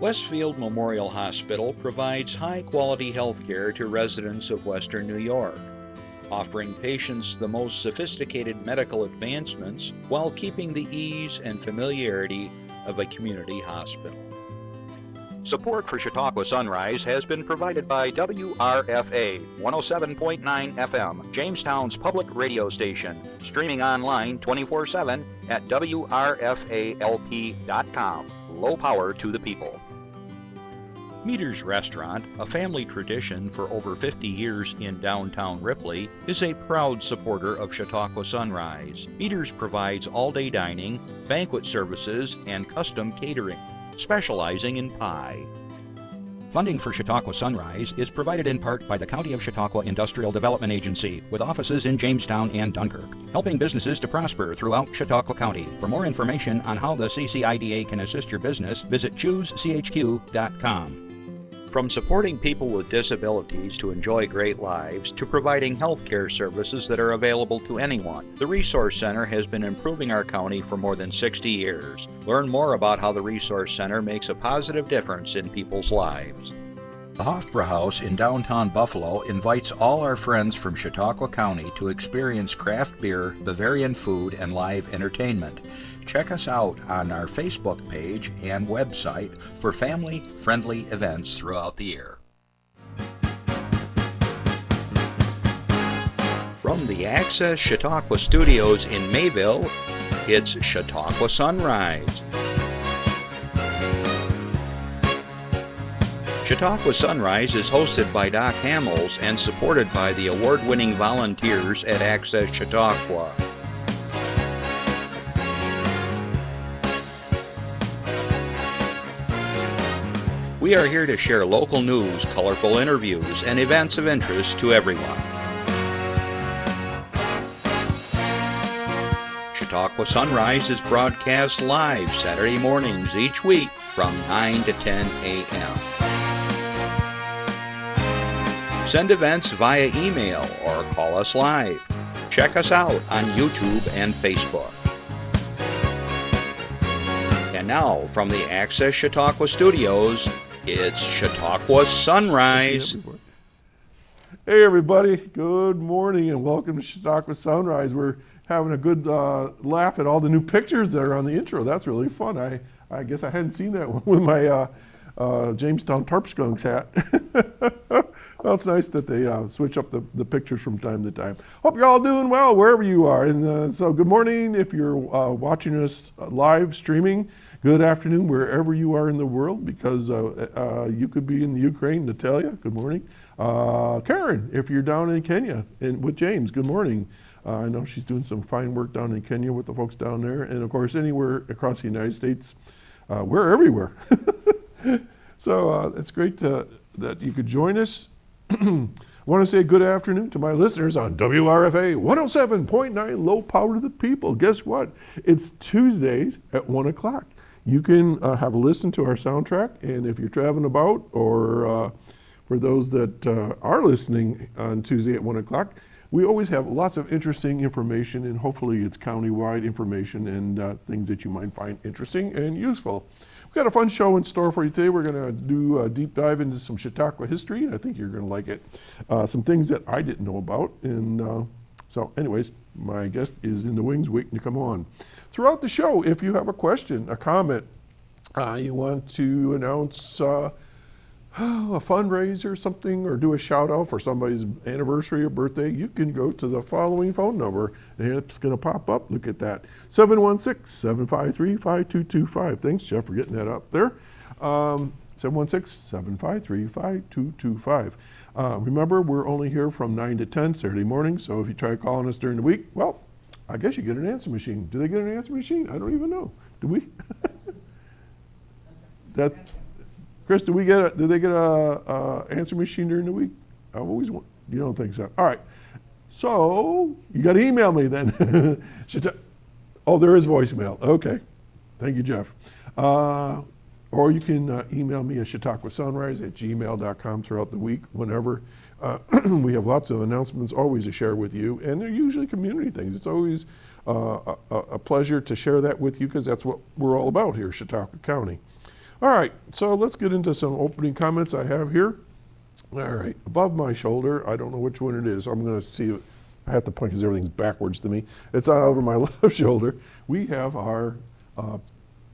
Westfield Memorial Hospital provides high-quality health care to residents of Western New York, offering patients the most sophisticated medical advancements while keeping the ease and familiarity of a community hospital. Support for Chautauqua Sunrise has been provided by WRFA 107.9 FM, Jamestown's public radio station, streaming online 24/7 at WRFALP.com. Low power to the people. Meter's Restaurant, a family tradition for over 50 years in downtown Ripley, is a proud supporter of Chautauqua Sunrise. Meter's provides all-day dining, banquet services, and custom catering, specializing in pie. Funding for Chautauqua Sunrise is provided in part by the County of Chautauqua Industrial Development Agency, with offices in Jamestown and Dunkirk, helping businesses to prosper throughout Chautauqua County. For more information on how the CCIDA can assist your business, visit choosechq.com. From supporting people with disabilities to enjoy great lives to providing health care services that are available to anyone, the Resource Center has been improving our county for more than 60 years. Learn more about how the Resource Center makes a positive difference in people's lives. The Hofbrauhaus in downtown Buffalo invites all our friends from Chautauqua County to experience craft beer, Bavarian food, and live entertainment. Check us out on our Facebook page and website for family-friendly events throughout the year. From the Access Chautauqua Studios in Mayville, it's Chautauqua Sunrise. Chautauqua Sunrise is hosted by Doc Hamels and supported by the award-winning volunteers at Access Chautauqua. We are here to share local news, colorful interviews, and events of interest to everyone. Chautauqua Sunrise is broadcast live Saturday mornings each week from 9 to 10 a.m. Send events via email or call us live. Check us out on YouTube and Facebook. And now, from the Access Chautauqua Studios, it's Chautauqua Sunrise. Hey everybody, good morning and welcome to Chautauqua Sunrise. We're having a good laugh at all the new pictures that are on the intro. That's really fun. I guess I hadn't seen that with my Jamestown Tarp Skunks hat. Well, it's nice that they switch up the pictures from time to time. Hope you're all doing well wherever you are. And so good morning if you're watching us live streaming. Good afternoon wherever you are in the world, because you could be in the Ukraine. Natalia, good morning. Karen, if you're down in Kenya and with James, good morning. I know she's doing some fine work down in Kenya with the folks down there. And of course, anywhere across the United States, we're everywhere. So it's great that you could join us. I want to say good afternoon to my listeners on WRFA 107.9, low power to the people. Guess what? It's Tuesdays at 1 o'clock. You can have a listen to our soundtrack, and if you're traveling about, or for those that are listening on Tuesday at 1 o'clock, we always have lots of interesting information, and hopefully it's county-wide information and things that you might find interesting and useful. We've got a fun show in store for you today. We're going to do a deep dive into some Chautauqua history, and I think you're going to like it. Some things that I didn't know about, and so anyways, my guest is in the wings waiting to come on. Throughout the show, if you have a question, a comment, you want to announce a fundraiser or something, or do a shout out for somebody's anniversary or birthday, you can go to the following phone number, and it's going to pop up. Look at that, 716-753-5225. Thanks, Jeff, for getting that up there. 716-753-5225. Remember, we're only here from 9 to 10 Saturday morning, so if you try calling us during the week, well, I guess you get an answer machine. Do they get an answer machine? I don't even know. Do we? Chris, do they get a answer machine during the week? I always want. You don't think so? All right. So you got to email me then. Oh, there is voicemail. Okay. Thank you, Jeff. Or you can email me at chautauquasunrise@gmail.com throughout the week, whenever. We have lots of announcements always to share with you, and they're usually community things. It's always a pleasure to share that with you, because that's what we're all about here, Chautauqua County. All right, so let's get into some opening comments I have here. All right, above my shoulder, I don't know which one it is. I'm going to see, I have to point because everything's backwards to me. It's over my left shoulder. We have our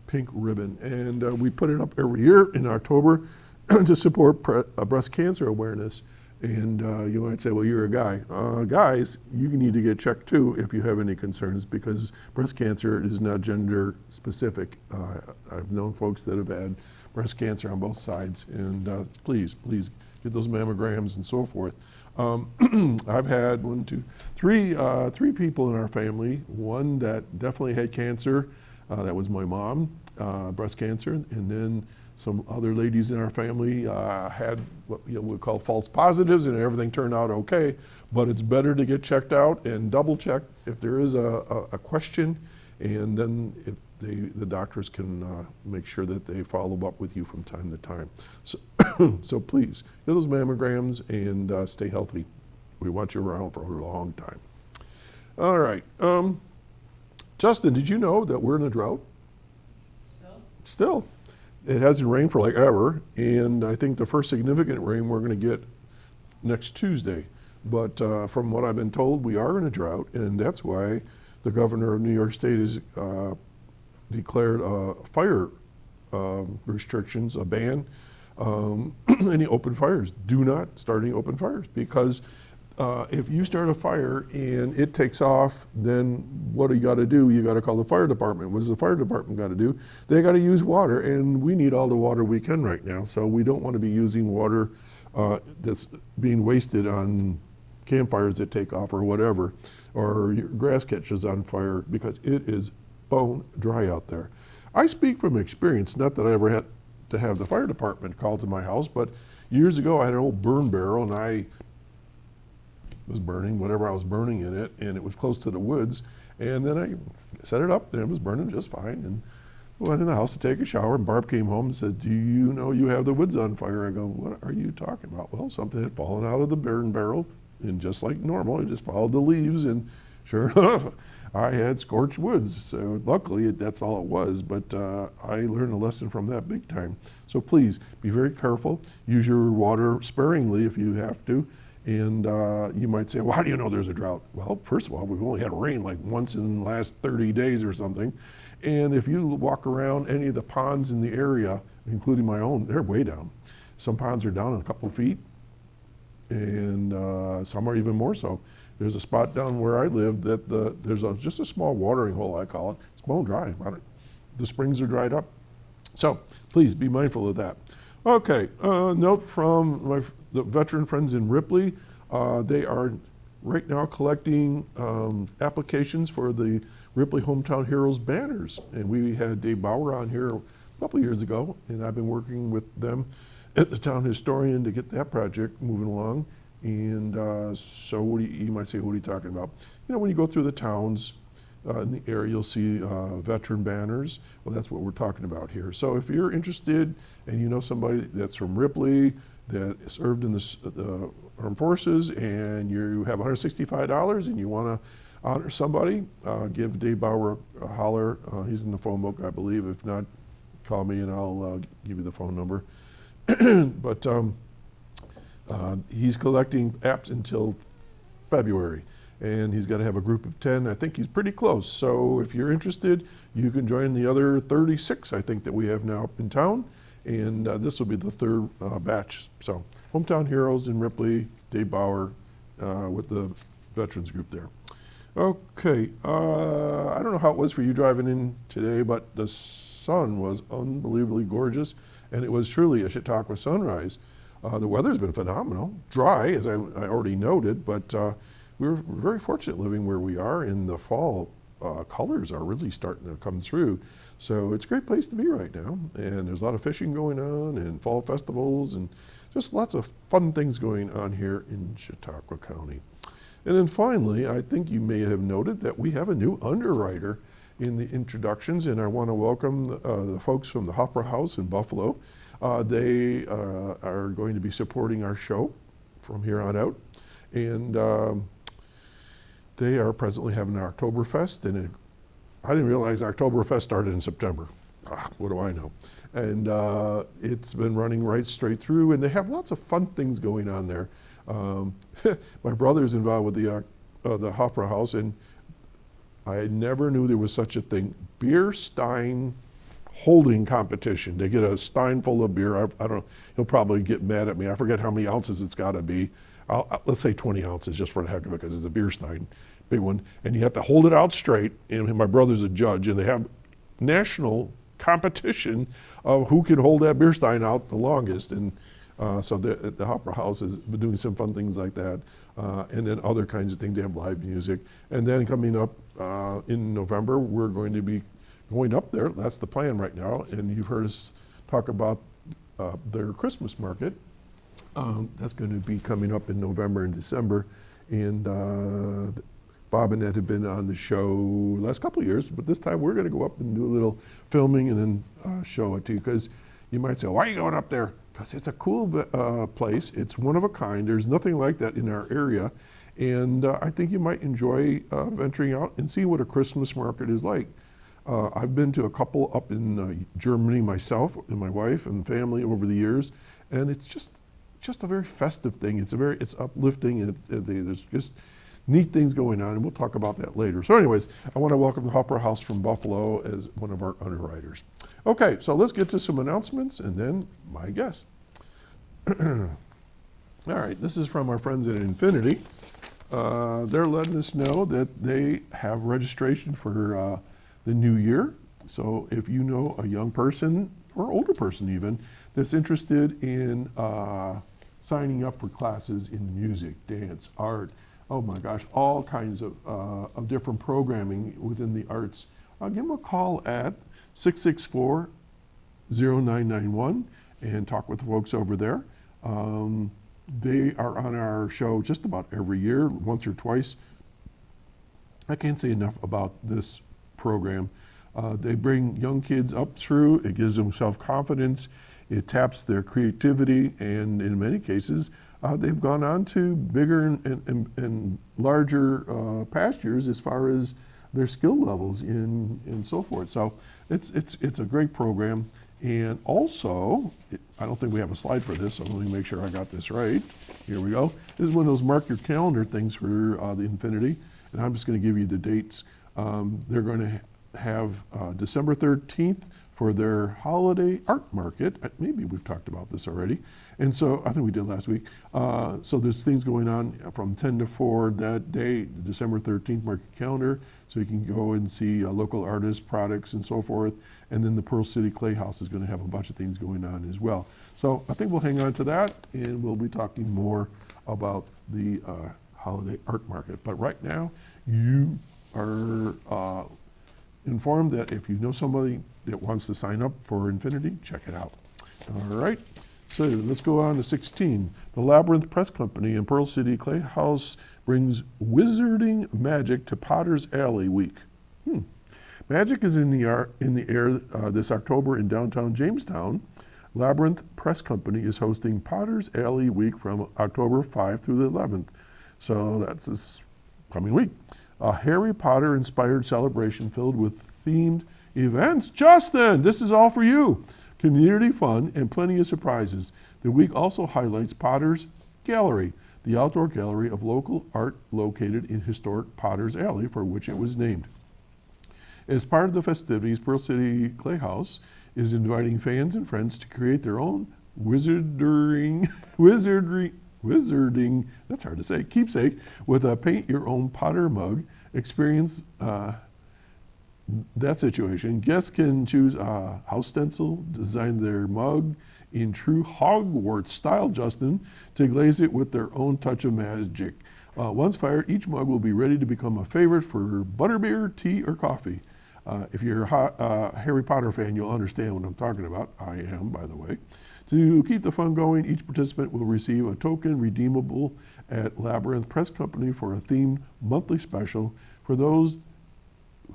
pink ribbon, and we put it up every year in October to support breast cancer awareness. And you might say, well, you're a guy. Guys, you need to get checked too if you have any concerns, because breast cancer is not gender specific. I've known folks that have had breast cancer on both sides, and please get those mammograms and so forth. I've had three people in our family. One that definitely had cancer. That was my mom, breast cancer, and then some other ladies in our family had what we call false positives, and everything turned out okay. But it's better to get checked out and double check if there is a question, and then the doctors can make sure that they follow up with you from time to time. So, so please get those mammograms and stay healthy. We want you around for a long time. All right, Justin, did you know that we're in a drought? Still. It hasn't rained for like ever, and I think the first significant rain we're going to get next Tuesday. But from what I've been told, we are in a drought, and that's why the governor of New York State has declared fire restrictions, a ban, any open fires. Do not start any open fires, because if you start a fire and it takes off, then what do you got to do? You got to call the fire department. What does the fire department got to do? They got to use water, and we need all the water we can right now. So we don't want to be using water that's being wasted on campfires that take off or whatever, or your grass catches on fire, because it is bone dry out there. I speak from experience, not that I ever had to have the fire department called to my house, but years ago I had an old burn barrel, and I was burning whatever I was burning in it, and it was close to the woods, and then I set it up and it was burning just fine, and went in the house to take a shower, and Barb came home and said, do you know you have the woods on fire? I go, what are you talking about? Well, something had fallen out of the burn barrel, and just like normal, it just followed the leaves, and sure enough, I had scorched woods. So luckily that's all it was, but I learned a lesson from that big time. So please be very careful, use your water sparingly if you have to. And you might say, well, how do you know there's a drought? Well, first of all, we've only had rain like once in the last 30 days or something. And if you walk around any of the ponds in the area, including my own, they're way down. Some ponds are down a couple feet, and some are even more so. There's a spot down where I live that there's just a small watering hole, I call it. It's bone dry. The springs are dried up. So please be mindful of that. Okay, note from the veteran friends in Ripley. They are right now collecting applications for the Ripley Hometown Heroes banners. And we had Dave Bauer on here a couple years ago, and I've been working with them at the town historian to get that project moving along. And so you might say, what are you talking about? You know, when you go through the towns in the area, you'll see veteran banners. Well, that's what we're talking about here. So if you're interested and you know somebody that's from Ripley that served in the armed forces, and you have $165 and you want to honor somebody, give Dave Bauer a holler. He's in the phone book, I believe. If not, call me and I'll give you the phone number. But he's collecting apps until February, and he's got to have a group of 10. I think he's pretty close. So if you're interested, you can join the other 36, I think, that we have now in town. And this will be the third batch. So Hometown Heroes in Ripley, Dave Bauer with the veterans group there. Okay, I don't know how it was for you driving in today, but the sun was unbelievably gorgeous, and it was truly a Chautauqua sunrise. The weather's been phenomenal, dry, as I already noted, but we're very fortunate living where we are, and the fall colors are really starting to come through. So it's a great place to be right now, and there's a lot of fishing going on, and fall festivals, and just lots of fun things going on here in Chautauqua County. And then finally, I think you may have noted that we have a new underwriter in the introductions, and I want to welcome the folks from the Opera House in Buffalo. They are going to be supporting our show from here on out, and they are presently having an Oktoberfest, and I didn't realize Oktoberfest started in September. what do I know? And it's been running right straight through, and they have lots of fun things going on there. My brother's involved with the Opera House, and I never knew there was such a thing. Beer stein holding competition. They get a stein full of beer. I don't know, he'll probably get mad at me. I forget how many ounces it's got to be. Let's say 20 ounces just for the heck of it, because it's a beer stein, big one. And you have to hold it out straight, and my brother's a judge, and they have national competition of who can hold that beer stein out the longest. And so the Opera House has been doing some fun things like that. And then other kinds of things. They have live music. And then coming up in November, we're going to be going up there. That's the plan right now. And you've heard us talk about their Christmas market. That's going to be coming up in November and December. And Bob and Ed have been on the show last couple of years, but this time we're going to go up and do a little filming and then show it to you. Because you might say, why are you going up there? Because it's a cool place. It's one of a kind. There's nothing like that in our area. And I think you might enjoy venturing out and see what a Christmas market is like. I've been to a couple up in Germany myself and my wife and family over the years, and it's just a very festive thing. It's uplifting, and there's just neat things going on, and we'll talk about that later. So anyways, I want to welcome the Opera House from Buffalo as one of our underwriters. Okay, so let's get to some announcements and then my guest. All right, this is from our friends at Infinity. They're letting us know that they have registration for the new year. So if you know a young person or older person even that's interested in signing up for classes in music, dance, art, oh my gosh, all kinds of different programming within the arts, give them a call at 664-0991 and talk with the folks over there. They are on our show just about every year, once or twice. I can't say enough about this program. They bring young kids up through. It gives them self-confidence. It taps their creativity, and in many cases, they've gone on to bigger and larger pastures as far as their skill levels and so forth. So it's a great program. And also, I don't think we have a slide for this, so let me make sure I got this right. Here we go. This is one of those mark your calendar things for the Infinity, and I'm just going to give you the dates. They're going to have December 13th for their holiday art market. Maybe we've talked about this already. And so I think we did last week. So there's things going on from 10 to 4 that day, December 13th, mark your calendar, so you can go and see local artists, products, and so forth. And then the Pearl City Clay House is going to have a bunch of things going on as well. So I think we'll hang on to that, and we'll be talking more about the holiday art market. But right now, you are informed that if you know somebody that wants to sign up for Infinity, check it out. All right, so let's go on to 16. The Labyrinth Press Company in Pearl City Clay House brings wizarding magic to Potter's Alley Week. Magic is in the air this October in downtown Jamestown. Labyrinth Press Company is hosting Potter's Alley Week from October 5 through the 11th. So that's this coming week. A Harry Potter-inspired celebration filled with themed events. Justin, this is all for you. Community fun and plenty of surprises. The week also highlights Potter's Gallery, the outdoor gallery of local art located in historic Potter's Alley, for which it was named. As part of the festivities, Pearl City Clay House is inviting fans and friends to create their own wizarding, that's hard to say, keepsake with a paint your own Potter mug. Experience that situation. Guests can choose a house stencil, design their mug in true Hogwarts style, Justin, to glaze it with their own touch of magic. Once fired, each mug will be ready to become a favorite for butterbeer, tea, or coffee. If you're a Harry Potter fan, you'll understand what I'm talking about. I am, by the way. To keep the fun going, each participant will receive a token redeemable at Labyrinth Press Company for a themed monthly special. For those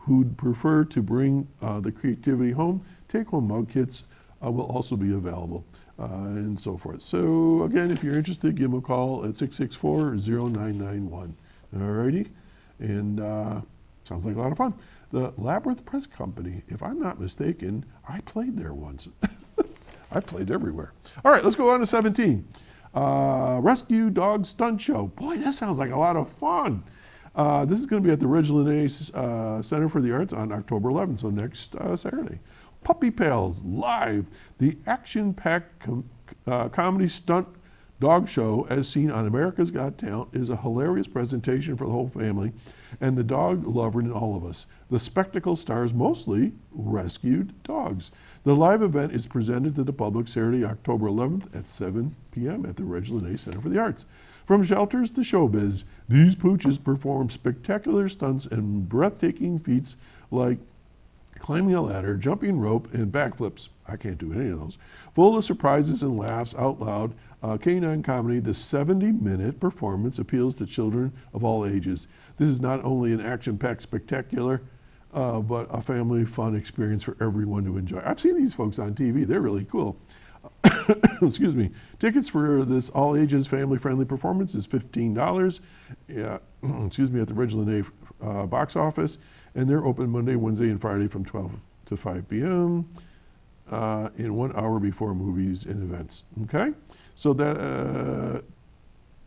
who'd prefer to bring the creativity home, take-home mug kits will also be available, and so forth. So again, if you're interested, give them a call at 664-0991. All righty? And Sounds like a lot of fun. The Labyrinth Press Company, if I'm not mistaken, I played there once. I played everywhere. All right, let's go on to 17. Rescue Dog Stunt Show. Boy, that sounds like a lot of fun. This is going to be at the Ridgeland A Center for the Arts on October 11th, so next Saturday. Puppy Pals Live, the action-packed comedy stunt dog show as seen on America's Got Talent is a hilarious presentation for the whole family and the dog lover in all of us. The spectacle stars mostly rescued dogs. The live event is presented to the public Saturday, October 11th at 7 p.m. at the Ridgeland A Center for the Arts. From shelters to showbiz, these pooches perform spectacular stunts and breathtaking feats like climbing a ladder, jumping rope, and backflips. I can't do any of those. Full of surprises and laughs out loud, Canine Comedy, the 70-minute performance appeals to children of all ages. This is not only an action-packed spectacular, but a family fun experience for everyone to enjoy. I've seen these folks on TV. They're really cool. Excuse me. Tickets for this all-ages family-friendly performance is $15. Excuse me, at the Ridgeland A box office, and they're open Monday, Wednesday, and Friday from 12 to 5 p.m. In 1 hour before movies and events. Okay, so that.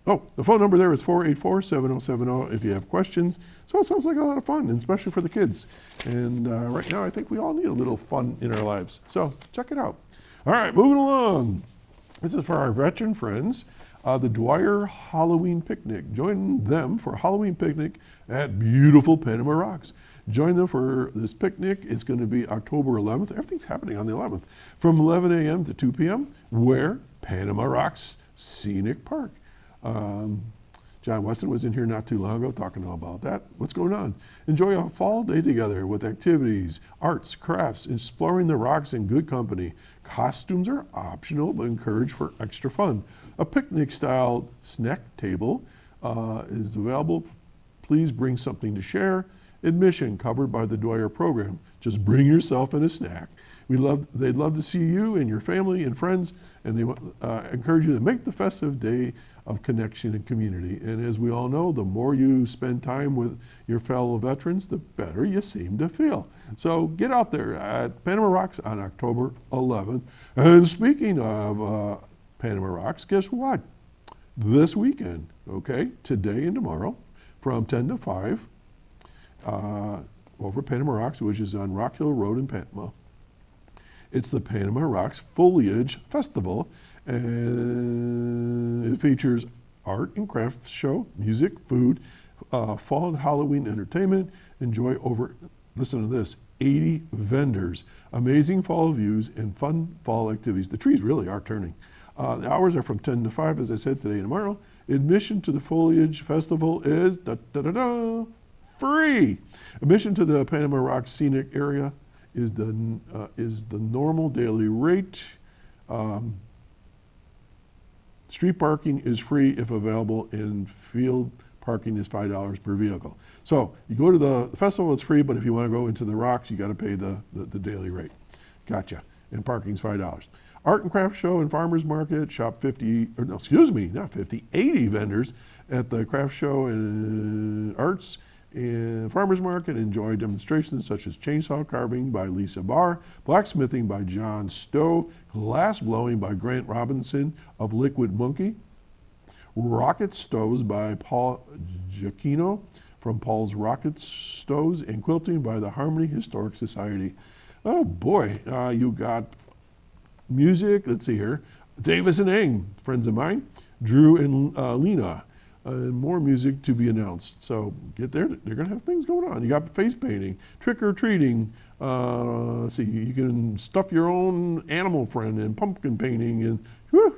The phone number there is 484-7070 if you have questions. So it sounds like a lot of fun, and especially for the kids. And right now, I think we all need a little fun in our lives. So check it out. All right, moving along. This is for our veteran friends, the Dwyer Halloween Picnic. Join them for a Halloween picnic at beautiful Panama Rocks. Join them for this picnic. It's going to be October 11th. Everything's happening on the 11th from 11 a.m. to 2 p.m. Where? Panama Rocks Scenic Park. John Weston was in here not too long ago talking all about that. What's going on? Enjoy a fall day together with activities, arts, crafts, exploring the rocks in good company. Costumes are optional but encouraged for extra fun. A picnic-style snack table is available. Please bring something to share. Admission covered by the Dwyer program. Just bring yourself and a snack. They'd love to see you and your family and friends, and they encourage you to make the festive day of connection and community. And as we all know, the more you spend time with your fellow veterans, the better you seem to feel. So get out there at Panama Rocks on October 11th. And speaking of Panama Rocks, guess what? This weekend, okay, today and tomorrow, from 10 to 5, over Panama Rocks, which is on Rock Hill Road in Panama. It's the Panama Rocks Foliage Festival, and it features art and craft show, music, food, fall and Halloween entertainment. Enjoy over, listen to this, 80 vendors, amazing fall views, and fun fall activities. The trees really are turning. The hours are from 10 to 5, as I said, today and tomorrow. Admission to the Foliage Festival is free. Admission to the Panama Rocks Scenic Area is the normal daily rate. Street parking is free if available, and field parking is $5 per vehicle. So you go to the festival, it's free, but if you want to go into the rocks, you got to pay the daily rate. Gotcha. And parking's $5. Art and craft show and farmers market, shop 80 vendors at the craft show and arts and farmers market. Enjoy demonstrations such as chainsaw carving by Lisa Barr, blacksmithing by John Stowe, glass blowing by Grant Robinson of Liquid Monkey, rocket stoves by Paul Giacchino from Paul's Rocket Stoves, and quilting by the Harmony Historic Society. Oh boy, you got music, let's see here, Davis and Eng, friends of mine, Drew and Lena, and more music to be announced. So get there, they're gonna have things going on. You got face painting, trick or treating, let's see, you can stuff your own animal friend, and pumpkin painting, and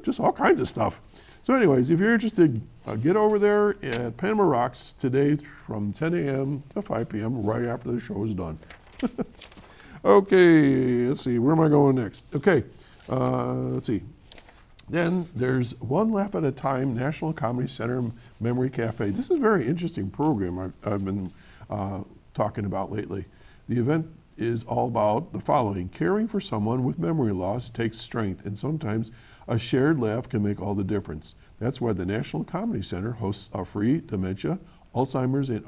just all kinds of stuff. So anyways, if you're interested, get over there at Panama Rocks today from 10 a.m. to 5 p.m. right after the show is done. Okay, let's see, where am I going next? Okay, let's see. Then there's One Laugh at a Time National Comedy Center Memory Cafe. This is a very interesting program I've been talking about lately. The event is all about the following. Caring for someone with memory loss takes strength, and sometimes a shared laugh can make all the difference. That's why the National Comedy Center hosts a free dementia, Alzheimer's, and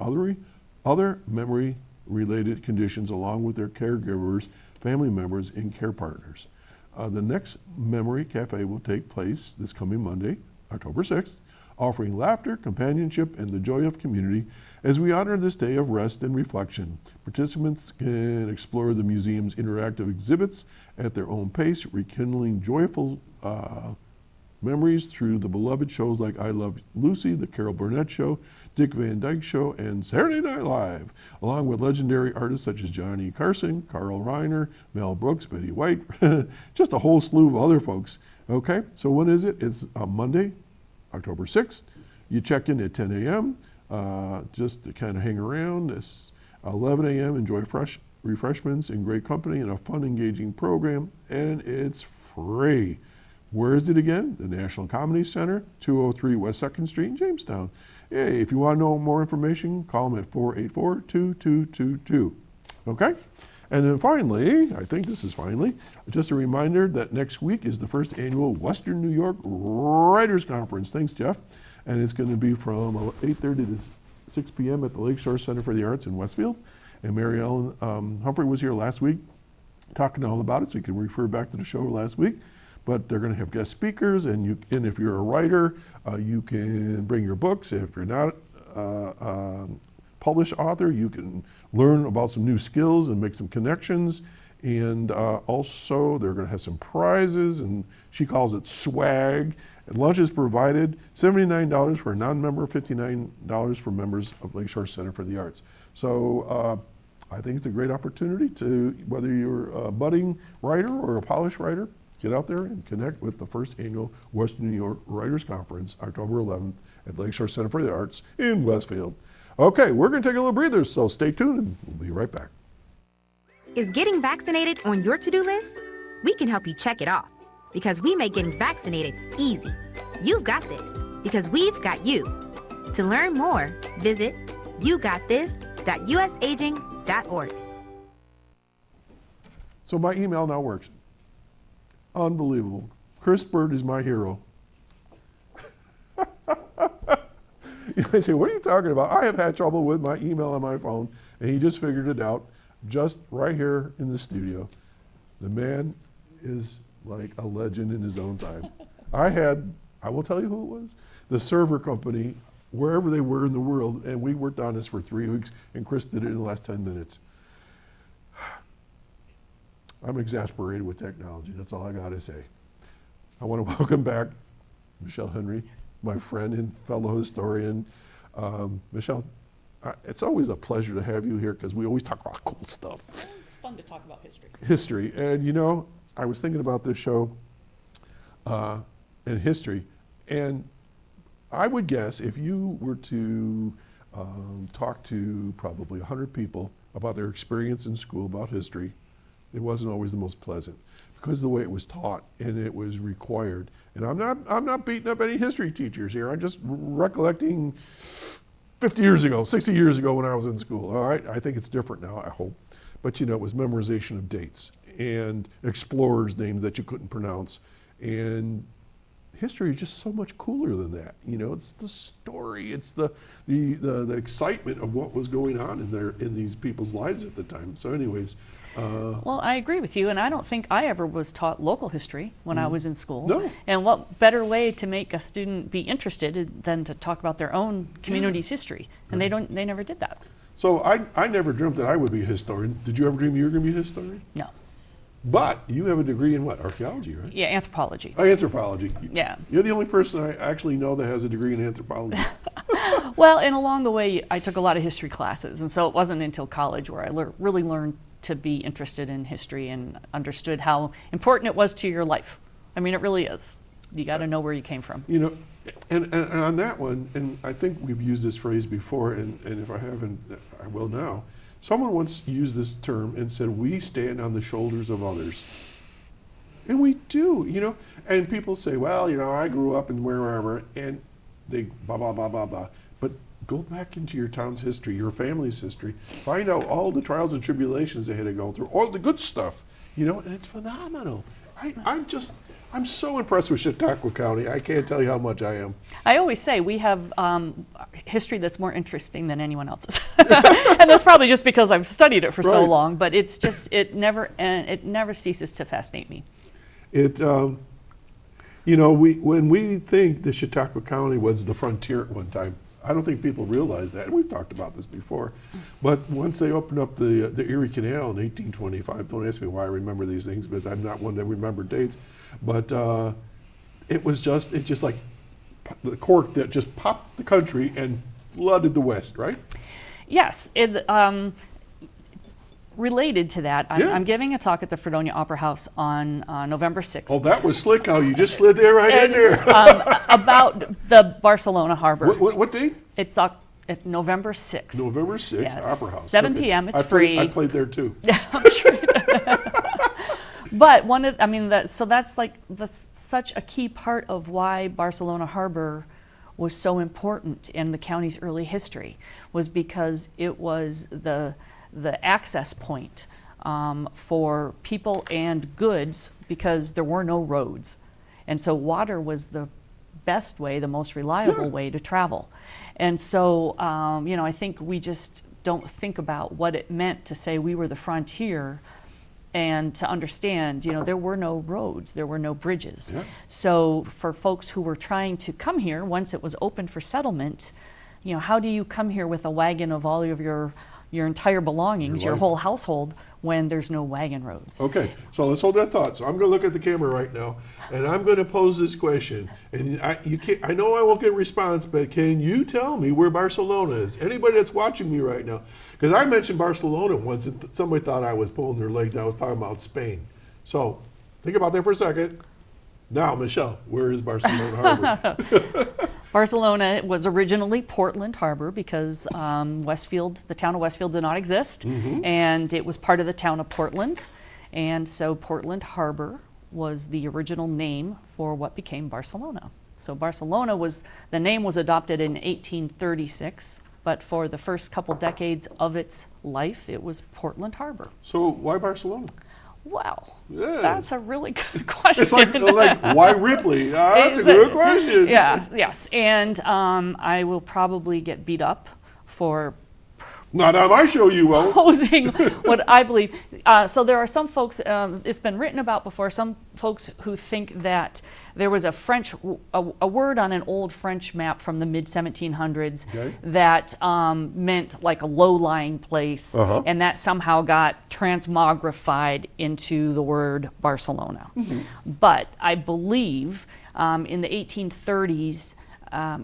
other memory-related conditions along with their caregivers, family members, and care partners. The next Memory Cafe will take place this coming Monday, October 6th, offering laughter, companionship, and the joy of community as we honor this day of rest and reflection. Participants can explore the museum's interactive exhibits at their own pace, rekindling joyful memories through the beloved shows like I Love Lucy, The Carol Burnett Show, Dick Van Dyke Show, and Saturday Night Live, along with legendary artists such as Johnny Carson, Carl Reiner, Mel Brooks, Betty White, just a whole slew of other folks. Okay, so when is it? It's Monday, October 6th. You check in at 10 a.m. Just to kind of hang around. It's 11 a.m. Enjoy fresh refreshments and great company and a fun, engaging program, and it's free. Where is it again? The National Comedy Center, 203 West 2nd Street in Jamestown. Hey, if you want to know more information, call them at 484-2222. Okay? And then finally, I think this is finally, just a reminder that next week is the first annual Western New York Writers Conference. Thanks, Jeff. And it's going to be from 8:30 to 6 p.m. at the Lakeshore Center for the Arts in Westfield. And Mary Ellen Humphrey was here last week talking all about it, so you can refer back to the show last week. But they're going to have guest speakers, and if you're a writer, you can bring your books. If you're not a published author, you can learn about some new skills and make some connections. And also, they're going to have some prizes, and she calls it swag. And lunch is provided, $79 for a non-member, $59 for members of Lakeshore Center for the Arts. So I think it's a great opportunity to, whether you're a budding writer or a polished writer, get out there and connect with the first annual Western New York Writers Conference, October 11th at Lakeshore Center for the Arts in Westfield. Okay, we're going to take a little breather, so stay tuned and we'll be right back. Is getting vaccinated on your to-do list? We can help you check it off because we make getting vaccinated easy. You've got this because we've got you. To learn more, visit yougotthis.usaging.org. So my email now works. Unbelievable. Chris Bird is my hero. You might say, what are you talking about? I have had trouble with my email on my phone, and he just figured it out just right here in the studio. The man is like a legend in his own time. I will tell you who it was, the server company, wherever they were in the world, and we worked on this for 3 weeks, and Chris did it in the last 10 minutes. I'm exasperated with technology. That's all I got to say. I want to welcome back Michelle Henry, my friend and fellow historian. Michelle, it's always a pleasure to have you here because we always talk about cool stuff. It's fun to talk about history. History. And you know, I was thinking about this show and history. And I would guess if you were to talk to probably 100 people about their experience in school about history, it wasn't always the most pleasant because of the way it was taught and it was required. And I'm not beating up any history teachers here. I'm just recollecting 50 years ago, 60 years ago when I was in school. All right, I think it's different now, I hope. But you know, it was memorization of dates and explorers' names that you couldn't pronounce. And history is just so much cooler than that. You know, it's the story, it's the excitement of what was going on in these people's lives at the time. So anyways. Well, I agree with you, and I don't think I ever was taught local history when I was in school. No. And what better way to make a student be interested than to talk about their own community's history? And they never did that. So I never dreamt that I would be a historian. Did you ever dream you were going to be a historian? No. But you have a degree in what? Archaeology, right? Yeah, anthropology. Oh, anthropology. Yeah. You're the only person I actually know that has a degree in anthropology. Well, and along the way, I took a lot of history classes, and so it wasn't until college where I really learned to be interested in history and understood how important it was to your life. I mean, it really is. You got to know where you came from. You know, and on that one, and I think we've used this phrase before, and if I haven't, I will now. Someone once used this term and said, we stand on the shoulders of others. And we do, you know. And people say, well, you know, I grew up in wherever, and they blah, blah, blah, blah, blah. But go back into your town's history, your family's history. Find out all the trials and tribulations they had to go through, all the good stuff, you know, and it's phenomenal. I'm so impressed with Chautauqua County. I can't tell you how much I am. I always say we have history that's more interesting than anyone else's, and that's probably just because I've studied it for so Right. long. But it's just it never ceases to fascinate me. It, you know, when we think that Chautauqua County was the frontier at one time, I don't think people realize that. And we've talked about this before. But once they opened up the Erie Canal in 1825, don't ask me why I remember these things, because I'm not one that remember dates. But it just like the cork that just popped the country and flooded the West, right? Yes. Related to that, Yeah. I'm giving a talk at the Fredonia Opera House on November 6th. Oh, that was slick how you just slid there right in there. About the Barcelona Harbor. What date? It's November 6th. November 6th, Yes. Opera House. 7 p.m., it's I free. I played there too. I'm sure. But that's such a key part of why Barcelona Harbor was so important in the county's early history, was because it was the access point for people and goods, because there were no roads. And so water was the best way, the most reliable way to travel. And so, I think we just don't think about what it meant to say we were the frontier, and to understand, there were no roads, there were no bridges. Yeah. So for folks who were trying to come here, once it was open for settlement, how do you come here with a wagon of all of your entire belongings, your life. whole household, when there's no wagon roads? Okay, so let's hold that thought. So I'm going to look at the camera right now, and I'm going to pose this question. And I know I won't get a response, but can you tell me where Barcelona is? Anybody that's watching me right now? Because I mentioned Barcelona once, and somebody thought I was pulling their leg. I was talking about Spain. So think about that for a second. Now, Michelle, where is Barcelona Harbor? Barcelona was originally Portland Harbor, because the town of Westfield did not exist, and it was part of the town of Portland. And so Portland Harbor was the original name for what became Barcelona. So Barcelona the name was adopted in 1836, but for the first couple decades of its life, it was Portland Harbor. So why Barcelona? Wow, Yeah. that's a really good question. It's like why Ripley? That's a good question. Yeah, yes, and I will probably get beat up for Not on my show, you won't. posing what I believe. So there are some folks, it's been written about before, some folks who think that there was a word on an old French map from the mid-1700s Okay. that meant like a low-lying place, and that somehow got transmogrified into the word Barcelona. But I believe in the 1830s,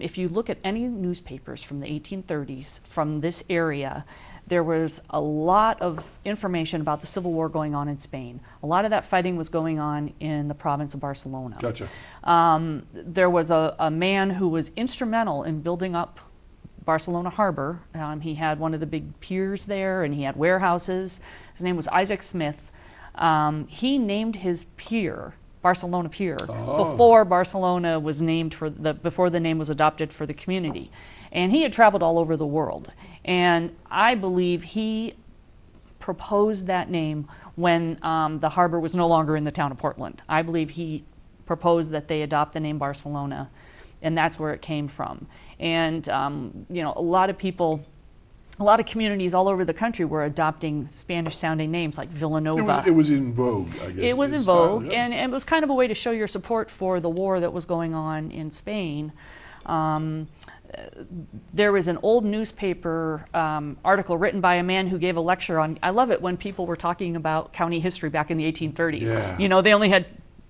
if you look at any newspapers from the 1830s from this area, there was a lot of information about the Civil War going on in Spain. A lot of that fighting was going on in the province of Barcelona. Gotcha. There was a man who was instrumental in building up Barcelona Harbor. He had one of the big piers there, and he had warehouses. His name was Isaac Smith. He named his pier Barcelona Pier before Barcelona was named before the name was adopted for the community. And he had traveled all over the world. And I believe he proposed that name when the harbor was no longer in the town of Portland. I believe he proposed that they adopt the name Barcelona, and that's where it came from. And a lot of communities all over the country were adopting Spanish-sounding names like Villanova. It was in vogue, I guess. It was in style, vogue, yeah. and it was kind of a way to show your support for the war that was going on in Spain. There was an old newspaper article written by a man who gave a lecture on, I love it when people were talking about county history back in the 1830s. Yeah. They only had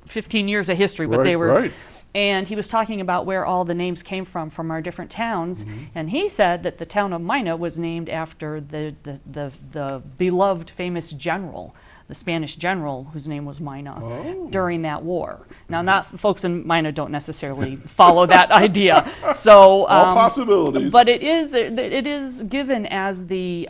15 years of history, but they were... Right. And he was talking about where all the names came from our different towns, and he said that the town of Mina was named after the beloved famous general, the Spanish general whose name was Mina, during that war. Now, not folks in Mina don't necessarily follow that idea. So All possibilities. But it is given as the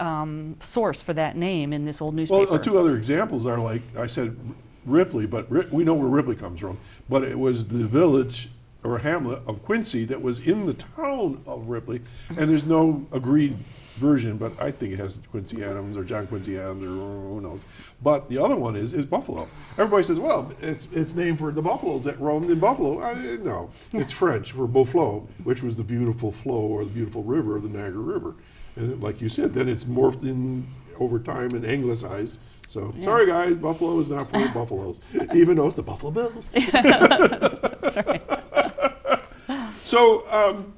source for that name in this old newspaper. Well, two other examples are, like I said, Ripley, but we know where Ripley comes from. But it was the village or hamlet of Quincy that was in the town of Ripley, and there's no agreed version, but I think it has Quincy Adams or John Quincy Adams or who knows. But the other one is Buffalo. Everybody says, well, it's named for the buffaloes that roamed in Buffalo. No, it's French for Beauflot, which was the beautiful flow or the beautiful river of the Niagara River. And like you said, then it's morphed in over time and anglicized. So sorry guys, Buffalo is not for the Buffaloes, even though it's the Buffalo Bills. That's right. So,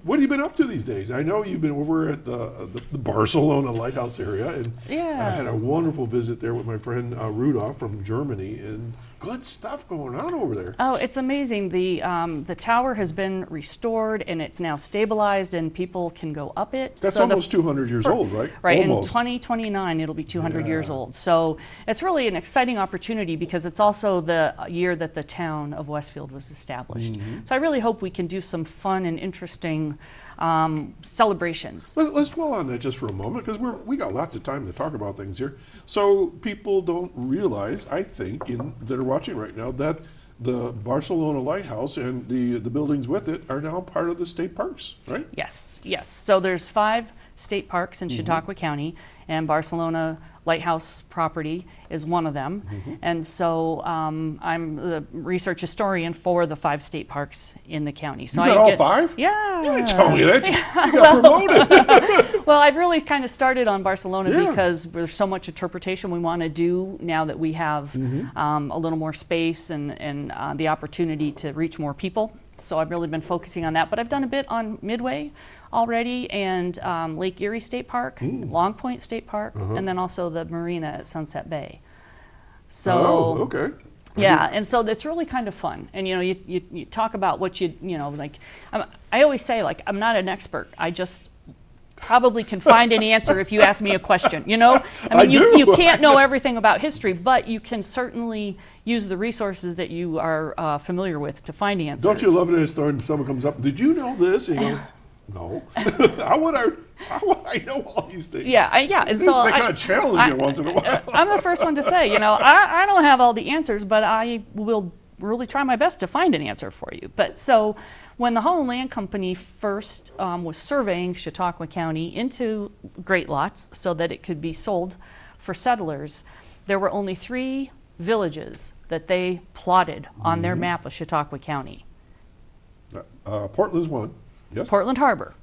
what have you been up to these days? I know you've been over at the Barcelona Lighthouse area, and I had a wonderful visit there with my friend Rudolph from Germany, and good stuff going on over there. Oh, it's amazing. The tower has been restored, and it's now stabilized, and people can go up it. That's so almost 200 years old, right? Right, almost. in 2029 it'll be 200 years old. So it's really an exciting opportunity because it's also the year that the town of Westfield was established. So I really hope we can do some fun and interesting celebrations. Let's dwell on that just for a moment, because we got lots of time to talk about things here. So people don't realize, I think, that are watching right now, that the Barcelona Lighthouse and the buildings with it are now part of the state parks, right? Yes, yes. So there's 5 state parks in Chautauqua County, and Barcelona Lighthouse property is one of them. And so I'm the research historian for the 5 state parks in the county. So You got all 5? Yeah. You didn't tell me that. You got promoted. Well, I've really kind of started on Barcelona because there's so much interpretation we want to do now that we have a little more space and the opportunity to reach more people. So I've really been focusing on that. But I've done a bit on Midway already, and Lake Erie State Park, Long Point State Park, and then also the marina at Sunset Bay. So, okay. Yeah, and so it's really kind of fun. And you talk about what like, I always say, like, I'm not an expert. I just probably can find an answer if you ask me a question, I mean, you can't know everything about history, but you can certainly use the resources that you are familiar with to find answers. Don't you love it as someone comes up, did you know this? And you go, no. How would I know all these things? Yeah. And so they kind of challenge you once in a while. I'm the first one to say, I don't have all the answers, but I will really try my best to find an answer for you. But so when the Holland Land Company first was surveying Chautauqua County into great lots so that it could be sold for settlers, there were only 3 villages that they plotted on their map of Chautauqua County. Portland's one. Yes. Portland Harbor,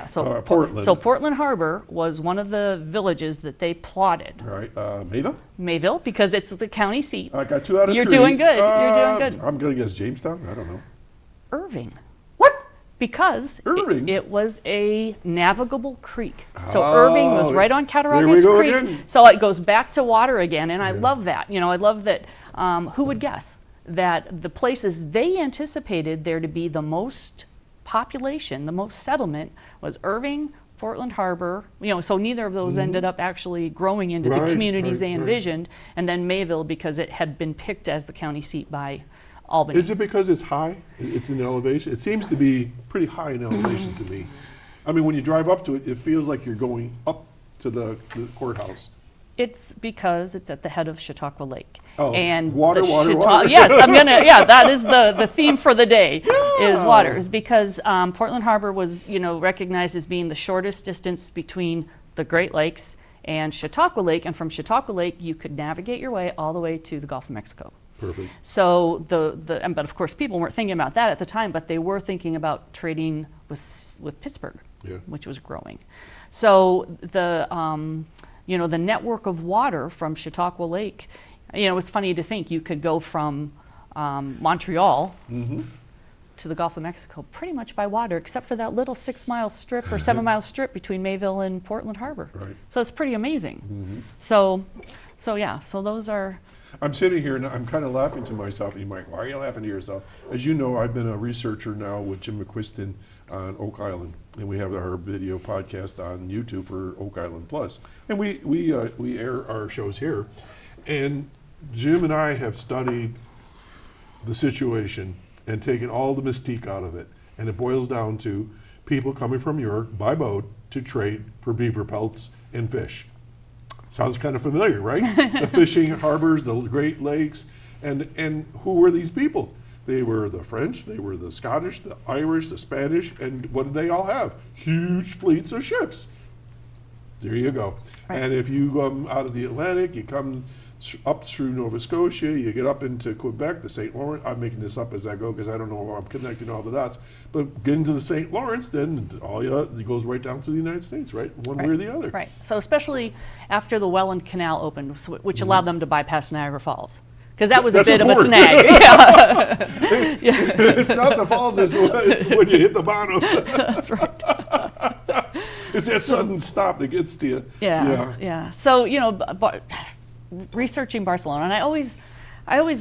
So Portland. So Portland Harbor was one of the villages that they plotted. All right. Mayville? Mayville, because it's the county seat. I got 2 out of 3. You're doing good. You're doing good. I'm going to guess Jamestown. I don't know. Irving. What? Because Irving? it was a navigable creek. So Irving was right on Cattaraugus go Creek. again. So it goes back to water again, and I love that. I love that. Who would guess that the places they anticipated there to be the most population, the most settlement, was Irving, Portland Harbor, so neither of those ended up actually growing into the communities they envisioned, and then Mayville, because it had been picked as the county seat by Albany. Is it because it's high? It's in elevation? It seems to be pretty high in elevation to me. I mean, when you drive up to it, it feels like you're going up to the courthouse. It's because it's at the head of Chautauqua Lake. Oh, and water. Yes, that is the theme for the day, is water. Is because Portland Harbor was, recognized as being the shortest distance between the Great Lakes and Chautauqua Lake, and from Chautauqua Lake you could navigate your way all the way to the Gulf of Mexico. Perfect. So but of course people weren't thinking about that at the time, but they were thinking about trading with Pittsburgh, which was growing. So the network of water from Chautauqua Lake, it was funny to think you could go from Montreal to the Gulf of Mexico pretty much by water, except for that little 6-mile strip or 7-mile strip between Mayville and Portland Harbor. Right. So it's pretty amazing. So those are. I'm sitting here and I'm kind of laughing to myself. And you might, why are you laughing to yourself? As you know, I've been a researcher now with Jim McQuiston on Oak Island, and we have our video podcast on YouTube for Oak Island Plus, and we air our shows here. And Jim and I have studied the situation and taken all the mystique out of it, and it boils down to people coming from Europe by boat to trade for beaver pelts and fish. Sounds kind of familiar, right? The fishing harbors, the Great Lakes, and who were these people? They were the French, they were the Scottish, the Irish, the Spanish, and what did they all have? Huge fleets of ships. There you go. Right. And if you come out of the Atlantic, you come up through Nova Scotia, you get up into Quebec, the St. Lawrence. I'm making this up as I go because I don't know how I'm connecting all the dots. But getting to the St. Lawrence, then it goes right down through the United States, right? One way or the other. Right. So especially after the Welland Canal opened, which allowed them to bypass Niagara Falls. Because that was a bit of a snag. It's not the falls, it's when you hit the bottom. That's right. It's that sudden stop that gets to you. Yeah. So, researching Barcelona, and I always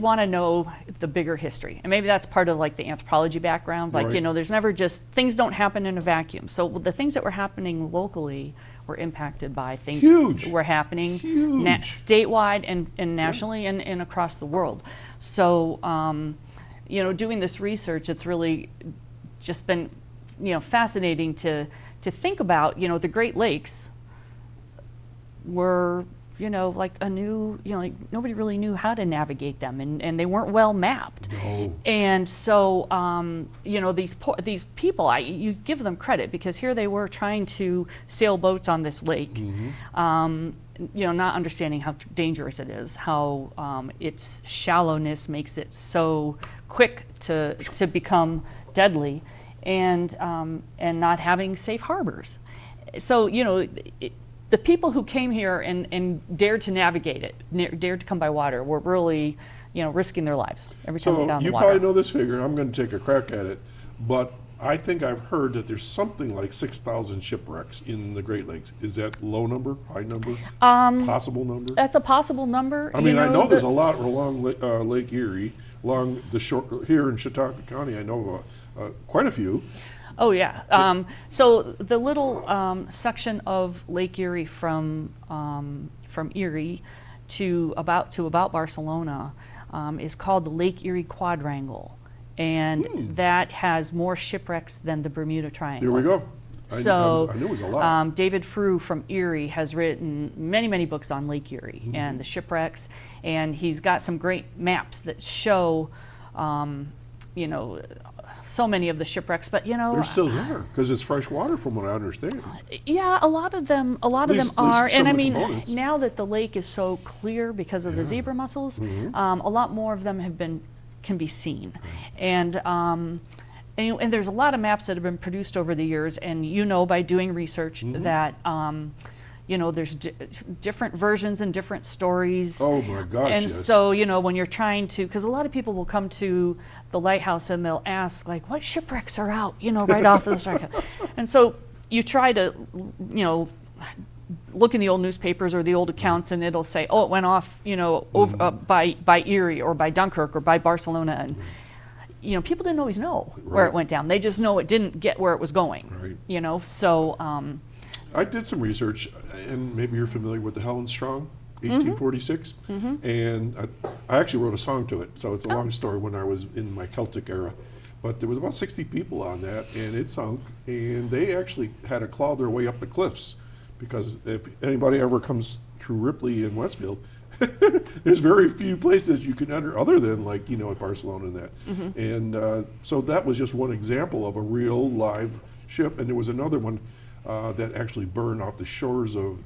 want to know the bigger history. And maybe that's part of like the anthropology background. Like, Right. there's never just, things don't happen in a vacuum. So the things that were happening locally were impacted by things that were happening statewide and nationally and across the world. So, doing this research, it's really just been, fascinating to think about, the Great Lakes were, like a new, like nobody really knew how to navigate them, and they weren't well mapped. No. And so, these people, you give them credit because here they were trying to sail boats on this lake, not understanding how dangerous it is, how its shallowness makes it so quick to become deadly, and not having safe harbors. So, the people who came here and dared to navigate it, dared to come by water, were really, risking their lives every time they got on the you water. probably know this figure. I'm going to take a crack at it, but I think I've heard that there's something like 6,000 shipwrecks in the Great Lakes. Is that low number, high number, possible number? That's a possible number. I mean, I know there's a lot along Lake Erie, along the shore here in Chautauqua County. I know quite a few. Oh yeah. So the little section of Lake Erie from Erie to about Barcelona is called the Lake Erie Quadrangle, and that has more shipwrecks than the Bermuda Triangle. There we go. So I knew it was a lot. David Frew from Erie has written many books on Lake Erie and the shipwrecks, and he's got some great maps that show, so many of the shipwrecks, but they're still there because it's fresh water, from what I understand. Yeah, a lot of them At are, least and I the mean, components. now that the lake is so clear because of the zebra mussels, a lot more of them can be seen, and there's a lot of maps that have been produced over the years, and by doing research that. There's different versions and different stories. Oh my gosh, and yes. so, when you're trying to, because a lot of people will come to the lighthouse and they'll ask, like, what shipwrecks are out, right off of the strike. And so you try to, look in the old newspapers or the old accounts, and it'll say, oh, it went off, over, by Erie or by Dunkirk or by Barcelona. And, people didn't always know where it went down. They just know it didn't get where it was going, Right. So... I did some research, and maybe you're familiar with the Helen Strong, 1846, and I actually wrote a song to it, so it's a long story when I was in my Celtic era. But there was about 60 people on that, and it sunk, and they actually had to claw their way up the cliffs, because if anybody ever comes through Ripley in Westfield, there's very few places you can enter other than at Barcelona and that. And so that was just one example of a real live ship, and there was another one that actually burned off the shores of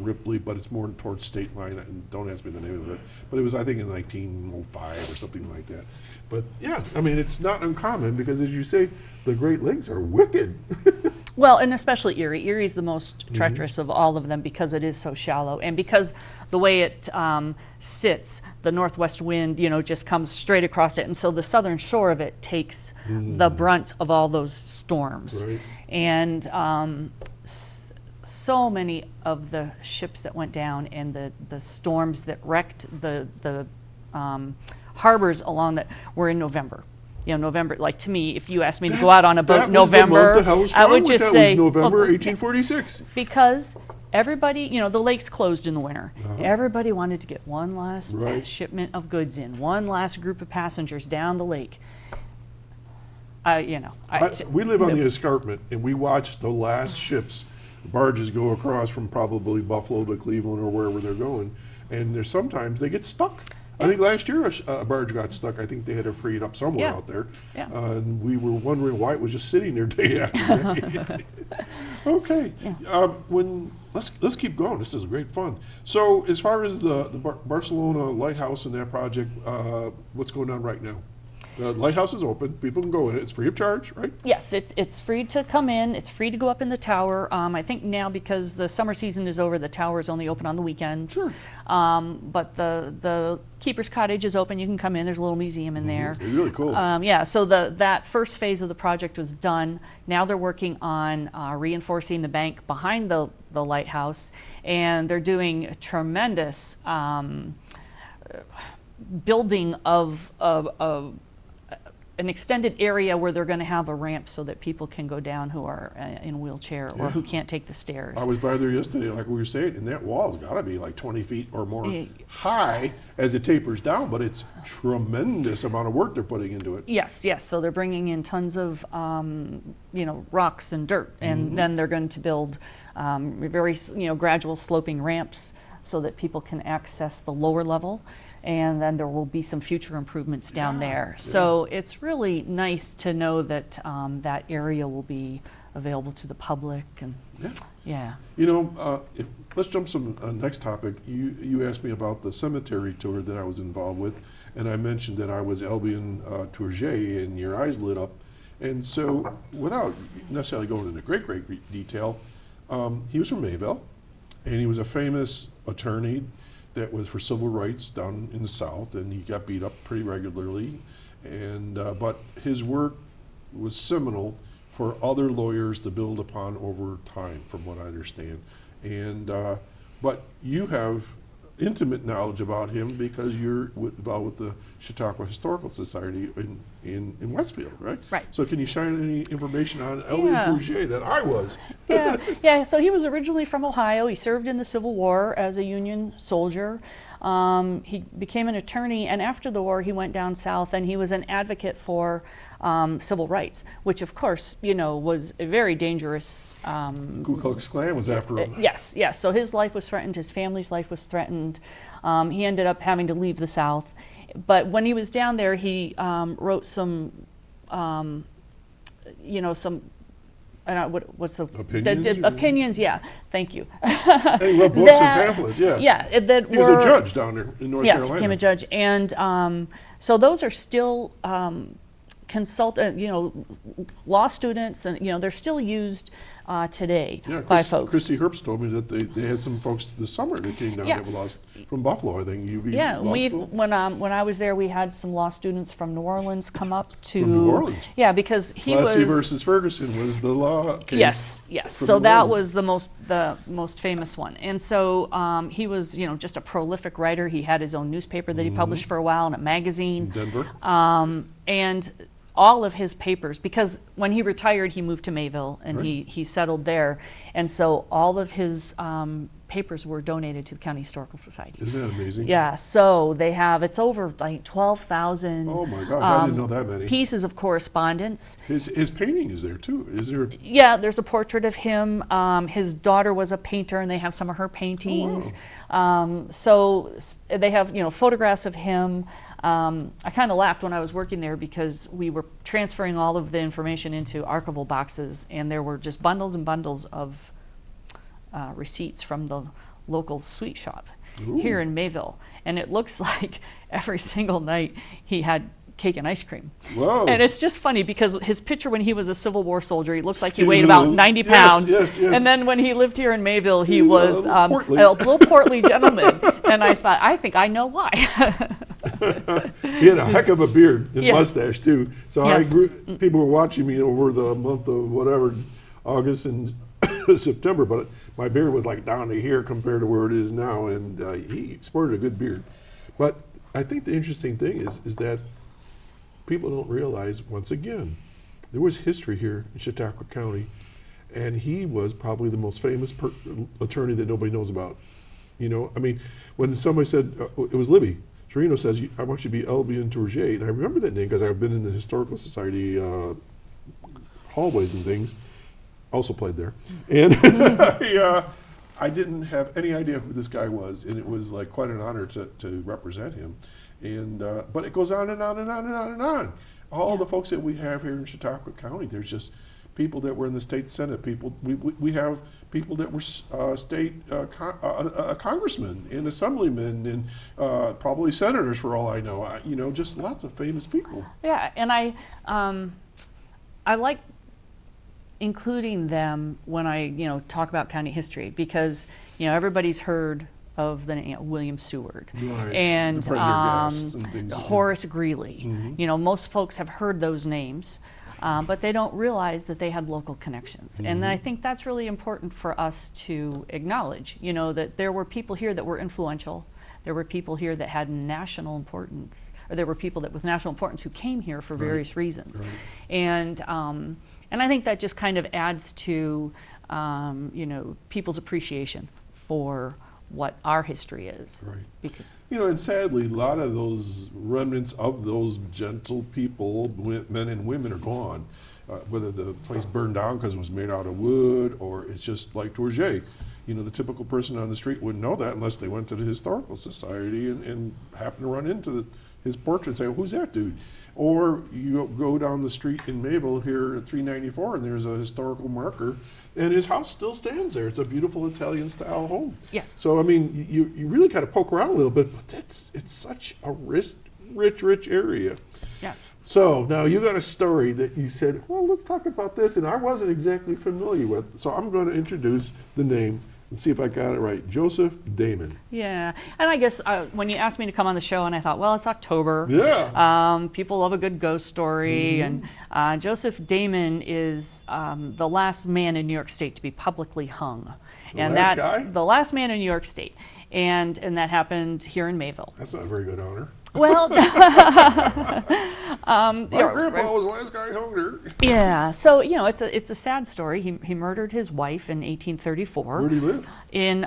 Ripley, but it's more towards State Line, and don't ask me the name of it, but it was, I think, in 1905 or something like that. But yeah, I mean, it's not uncommon because, as you say, the Great Lakes are wicked. Well, and especially Erie. Erie is the most treacherous of all of them because it is so shallow, and because the way it sits, the northwest wind, just comes straight across it, and so the southern shore of it takes the brunt of all those storms. Right. And so many of the ships that went down and the storms that wrecked the harbors along that were in November. November, like, to me, if you asked me to go out on a boat in November, I would just say, that was November 1846. Because everybody, the lake's closed in the winter. Everybody wanted to get one last shipment of goods in, one last group of passengers down the lake. We live on the escarpment, and we watch the last ships, barges go across from probably Buffalo to Cleveland or wherever they're going, and there's sometimes they get stuck. I think last year a barge got stuck. I think they had to free it up somewhere out there. Yeah. And we were wondering why it was just sitting there day after day. Okay. let's keep going. This is great fun. So as far as the Barcelona Lighthouse and that project, what's going on right now? The lighthouse is open. People can go in. It's free of charge, right? Yes, it's free to come in. It's free to go up in the tower. I think now because the summer season is over, the tower is only open on the weekends. Sure. But the Keeper's Cottage is open. You can come in. There's a little museum in there. It's really cool. Yeah, so that first phase of the project was done. Now they're working on reinforcing the bank behind the lighthouse, and they're doing a tremendous building of an extended area where they're going to have a ramp so that people can go down who are in a wheelchair or who can't take the stairs. I was by there yesterday, like we were saying, and that wall's got to be like 20 feet or more high as it tapers down, but it's tremendous amount of work they're putting into it. Yes, yes. So they're bringing in tons of, rocks and dirt, and then they're going to build very, gradual sloping ramps so that people can access the lower level. And then there will be some future improvements down there. So it's really nice to know that that area will be available to the public. And let's jump some next topic. You asked me about the cemetery tour that I was involved with, and I mentioned that I was Albion Tourget, and your eyes lit up. And so, without necessarily going into great detail, he was from Mayville, and he was a famous attorney that was for civil rights down in the South, and he got beat up pretty regularly. And but his work was seminal for other lawyers to build upon over time, from what I understand. And but you have intimate knowledge about him because you're involved with the Chautauqua Historical Society in Westfield, right? Right. So can you shine any information on Albion Tourget that I was? Yeah. So he was originally from Ohio. He served in the Civil War as a Union soldier. He became an attorney, and after the war, he went down south, and he was an advocate for civil rights, which, of course, was a very dangerous. Ku Klux Klan was after him. Yes. So his life was threatened. His family's life was threatened. He ended up having to leave the South. But when he was down there, he wrote some, what's the opinions? Opinions, yeah. Thank you. And he wrote books and pamphlets, yeah. Yeah, he was a judge down there in North Carolina. Yes, became a judge, and so those are still law students, and they're still used today by folks. Christy Herbst told me that they had some folks this summer that came down from Buffalo, I think. When I was there, we had some law students from New Orleans come up to. From New Orleans? Yeah, because he was. Lassie versus Ferguson was the law case. Yes. So that was the most famous one, and so he was just a prolific writer. He had his own newspaper that he published for a while, and a magazine. In Denver. And all of his papers, because when he retired, he moved to Mayville, and he settled there, and so all of his papers were donated to the County Historical Society. Isn't that amazing? Yeah, so it's over like 12,000 oh my gosh, I didn't know that many pieces of correspondence. His painting is there too. Is there? Yeah, there's a portrait of him. His daughter was a painter, and they have some of her paintings. Oh, wow. So they have photographs of him. I kind of laughed when I was working there because we were transferring all of the information into archival boxes, and there were just bundles and bundles of receipts from the local sweet shop here in Mayville. And it looks like every single night he had cake and ice cream. Whoa. And it's just funny because his picture when he was a Civil War soldier, he looks like he weighed about 90 pounds. Yes. And then when he lived here in Mayville, he was a little portly gentleman. And I think I know why. He had a heck of a beard and mustache too. So people were watching me over the month of whatever, August and September, but my beard was like down to here compared to where it is now, and he sported a good beard. But I think the interesting thing is that people don't realize, once again, there was history here in Chautauqua County, and he was probably the most famous attorney that nobody knows about. I mean, when somebody said, it was Libby, Torino says, I want you to be Albion Tourget, and I remember that name because I've been in the Historical Society hallways and things, also played there, and I didn't have any idea who this guy was, and it was like quite an honor to represent him. And but it goes on and on and on and on and on. All the folks that we have here in Chautauqua County, there's just people that were in the state senate, we have people that were state congressmen and assemblymen and probably senators for all I know. Just lots of famous people. Yeah, and I like including them when I talk about county history, because everybody's heard of the William Seward, Right. and The Prendergasts and things. Horace Greeley. Most folks have heard those names, but they don't realize that they had local connections. And I think that's really important for us to acknowledge, that there were people here that were influential. There were people here that had national importance, or there were people that with national importance who came here for various reasons. Right. And I think that just kind of adds to people's appreciation for what our history is. Right. Because, And sadly, a lot of those remnants of those gentle people, men and women, are gone. Whether the place burned down because it was made out of wood, or it's just like Tourget. The typical person on the street wouldn't know that unless they went to the Historical Society and happened to run into his portrait and say, who's that dude? Or you go down the street in Mayville here at 394 and there's a historical marker and his house still stands there. It's a beautiful Italian style home. Yes. So, you really got to poke around a little bit, but it's such a rich area. yes. So now you got a story that you said, well, let's talk about this, and I wasn't exactly familiar with. So I'm going to introduce the name and see if I got it right. Joseph Damon. Yeah, and I guess when you asked me to come on the show, and I thought, well, it's October. Yeah. People love a good ghost story, and Joseph Damon is the last man in New York State to be publicly hung. The last man in New York State, and that happened here in Mayville. That's not a very good honor. Well, My grandpa was the last guy hung there. yeah. So it's a sad story. He murdered his wife in 1834. Where did he live? In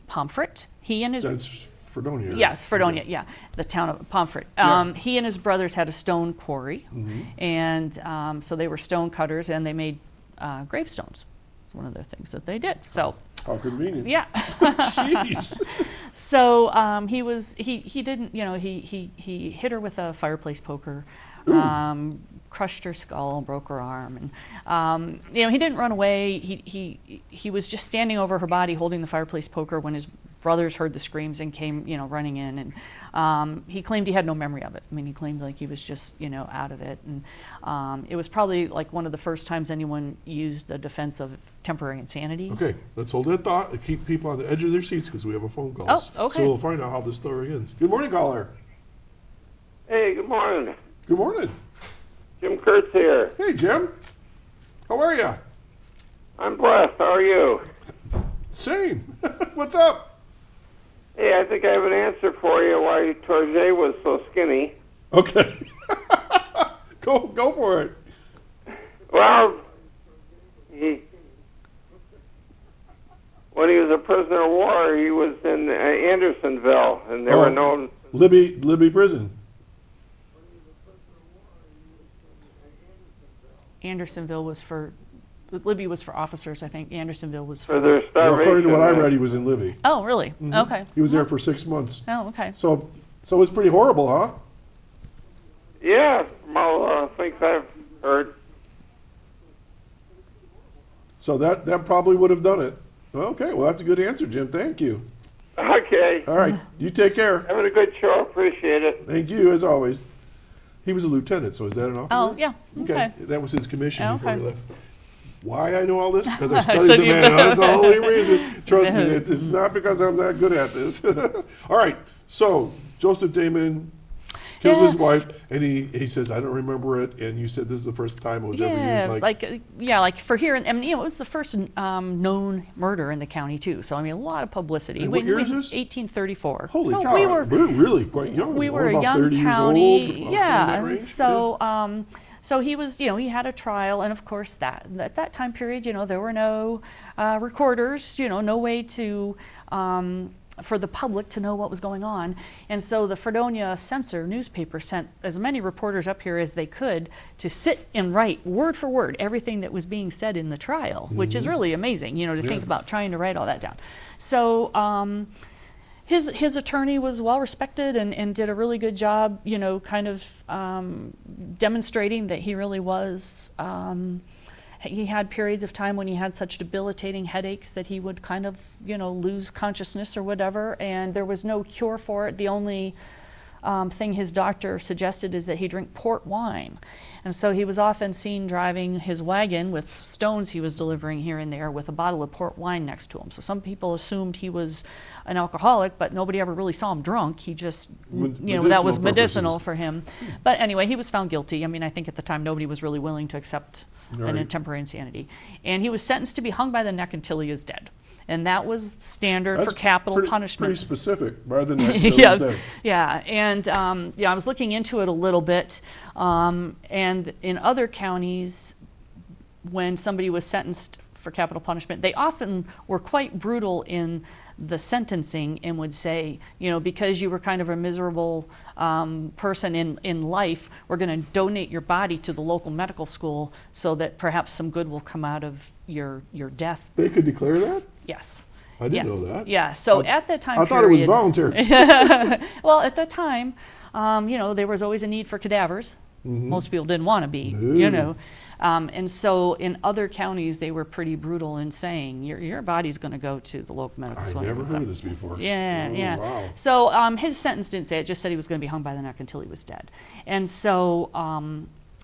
Pomfret. He and his That's Fredonia. Yes, Fredonia, Okay. yeah, the town of Pomfret. Yeah. He and his brothers had a stone quarry, and so they were stone cutters, and they made gravestones. It's one of the things that they did. So, How convenient. yeah. Jeez. So he hit her with a fireplace poker, crushed her skull, broke her arm, and he didn't run away. He was just standing over her body, holding the fireplace poker, when his brothers heard the screams and came running in, and he claimed he had no memory of it. He claimed like he was just out of it, and it was probably like one of the first times anyone used a defense of temporary insanity. Okay, let's hold that thought and keep people on the edge of their seats because we have a phone call. Oh, okay. So we'll find out how the story ends. Good morning, caller. Hey, good morning. Good morning. Jim Kurtz here. Hey, Jim. How are you? I'm blessed. How are you? Same. What's up? Hey, I think I have an answer for you why Tourget was so skinny. Okay. Go for it. Well, when he was a prisoner of war, he was in Andersonville, and they were known. Libby prison. Andersonville was for Libby was for officers, I think. Andersonville was For for. their Well, starvation. according to what I read, he was in Libby. Oh, really? Okay. He was there for 6 months. Oh, okay. So it's pretty horrible, huh? Yeah, from all things I've heard. So that probably would have done it. Okay, well, that's a good answer, Jim. Thank you. Okay. All right, you take care. Having a good show. Appreciate it. Thank you, as always. He was a lieutenant, so is that an officer? Oh, yeah. Okay. That was his commission before Okay. he left. Why I know all this? Because I studied the man. That's the only reason. Trust me, it's not because I'm that good at this. All right, so Joseph Damon kills his wife, and he says, I don't remember it, and you said this is the first time it was ever Yeah, used. like for here, it was the first known murder in the county too. So a lot of publicity. And what year is this? 1834. Holy so cow, we're really quite young. We were We're a about young 30 years county. old, Yeah. in that range. So so he was, he had a trial, and of course at that time period, there were no recorders, no way to for the public to know what was going on. And so the Fredonia Censor newspaper sent as many reporters up here as they could to sit and write word for word everything that was being said in the trial, which is really amazing, to think about trying to write all that down. So his attorney was well respected and did a really good job, kind of demonstrating that he really was he had periods of time when he had such debilitating headaches that he would kind of, lose consciousness or whatever, and there was no cure for it. The only thing his doctor suggested is that he drink port wine. And so he was often seen driving his wagon with stones he was delivering here and there with a bottle of port wine next to him. So some people assumed he was an alcoholic, but nobody ever really saw him drunk. He just, that was medicinal for him. But anyway, he was found guilty. I mean, I think at the time nobody was really willing to accept an temporary insanity. And he was sentenced to be hung by the neck until he is dead. And that was standard for capital punishment. Pretty specific, by the neck until he's dead. Yeah, and I was looking into it a little bit, and in other counties, when somebody was sentenced for capital punishment, they often were quite brutal in the sentencing and would say, because you were kind of a miserable person in life, we're going to donate your body to the local medical school so that perhaps some good will come out of your death. They could declare that? Yes. I didn't know that. Yeah, so at that time I thought it was voluntary. Well, at that time, there was always a need for cadavers. Mm-hmm. Most people didn't want to be, and so in other counties, they were pretty brutal in saying, your body's going to go to the local medical school. I never heard of this before. Yeah. Wow. So his sentence didn't say it, just said he was going to be hung by the neck until he was dead. And so,